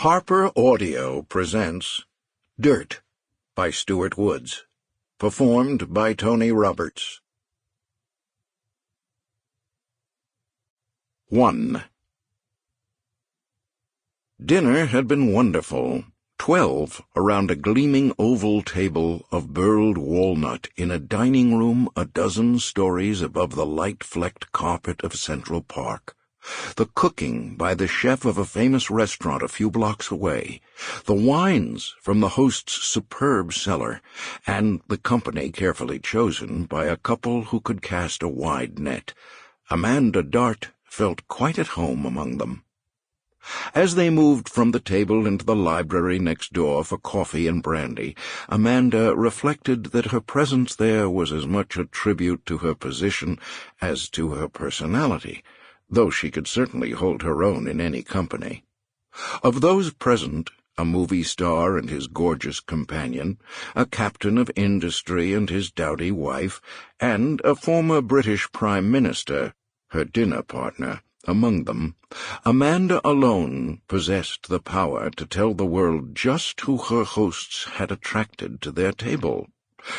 Harper Audio presents Dirt by Stuart Woods, performed by Tony Roberts. 1. Dinner had been wonderful. 12 around a gleaming oval table of burled walnut in a dining room a dozen stories above the light-flecked carpet of Central Park. The cooking by the chef of a famous restaurant a few blocks away, the wines from the host's superb cellar, and the company carefully chosen by a couple who could cast a wide net. Amanda Dart felt quite at home among them. As they moved from the table into the library next door for coffee and brandy, Amanda reflected that her presence there was as much a tribute to her position as to her personality, though she could certainly hold her own in any company. Of those present, a movie star and his gorgeous companion, a captain of industry and his dowdy wife, and a former British Prime Minister, her dinner partner, among them, Amanda alone possessed the power to tell the world just who her hosts had attracted to their table,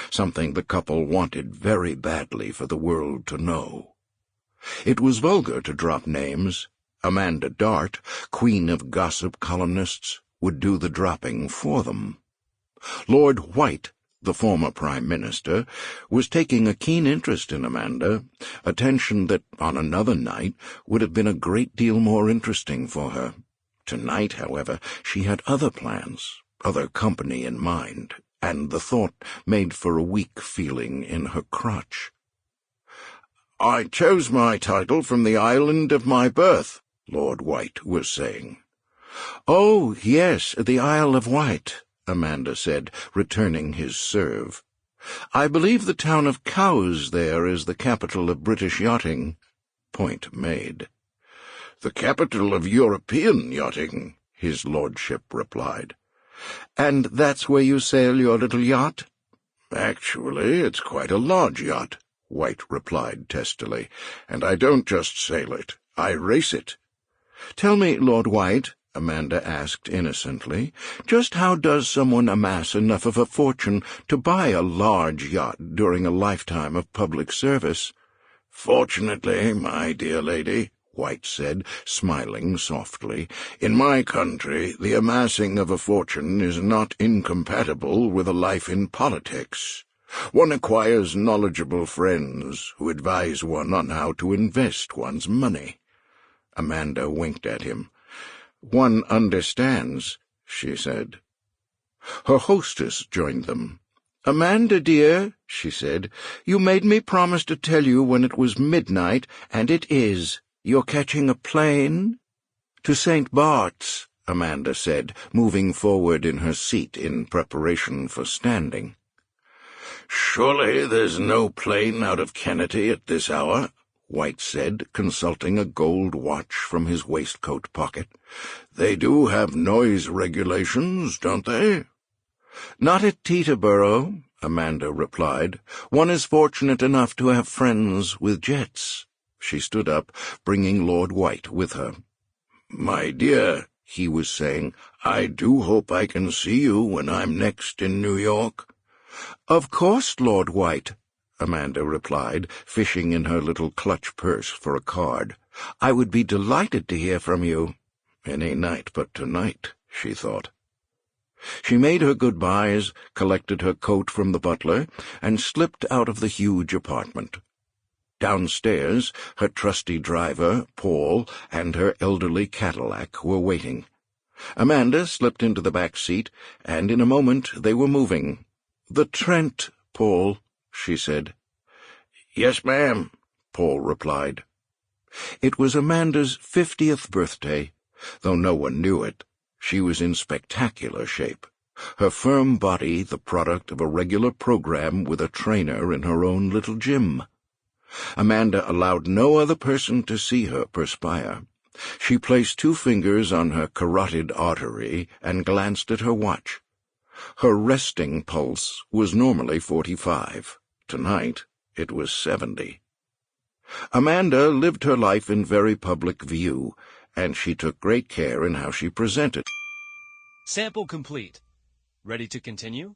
something the couple wanted very badly for the world to know. It was vulgar to drop names. Amanda Dart, queen of gossip columnists, would do the dropping for them. Lord White, the former Prime Minister, was taking a keen interest in Amanda, attention that, on another night, would have been a great deal more interesting for her. Tonight, however, she had other plans, other company in mind, and the thought made for a weak feeling in her crotch. "I chose my title from the island of my birth," Lord White was saying. "Oh, yes, the Isle of Wight," Amanda said, returning his serve. "I believe the town of Cowes there is the capital of British yachting." Point made. "The capital of European yachting," his lordship replied. "And that's where you sail your little yacht?" "Actually, it's quite a large yacht," White replied testily, "and I don't just sail it, I race it." "Tell me, Lord White," Amanda asked innocently, "just how does someone amass enough of a fortune to buy a large yacht during a lifetime of public service?" "Fortunately, my dear lady," White said, smiling softly, "in my country the amassing of a fortune is not incompatible with a life in politics. One acquires knowledgeable friends who advise one on how to invest one's money." Amanda winked at him. "One understands," she said. Her hostess joined them. "Amanda, dear," she said, "you made me promise to tell you when it was midnight, and it is. You're catching a plane?" "To St. Bart's," Amanda said, moving forward in her seat in preparation for standing. "Surely there's no plane out of Kennedy at this hour," White said, consulting a gold watch from his waistcoat pocket. "They do have noise regulations, don't they?" "Not at Teterboro," Amanda replied. "One is fortunate enough to have friends with jets." She stood up, bringing Lord White with her. "My dear," he was saying, "I do hope I can see you when I'm next in New York." "Of course, Lord White," Amanda replied, fishing in her little clutch purse for a card. "I would be delighted to hear from you." Any night but tonight, she thought. She made her goodbyes, collected her coat from the butler, and slipped out of the huge apartment. Downstairs, her trusty driver, Paul, and her elderly Cadillac were waiting. Amanda slipped into the back seat, and in a moment they were moving. "The Trent, Paul," she said. "Yes, ma'am," Paul replied. It was Amanda's 50th birthday, though no one knew it. She was in spectacular shape, her firm body the product of a regular program with a trainer in her own little gym. Amanda allowed no other person to see her perspire. She placed 2 fingers on her carotid artery and glanced at her watch. Her resting pulse was normally 45. Tonight it was 70. Amanda lived her life in very public view, and she took great care in how she presented. Sample complete. Ready to continue?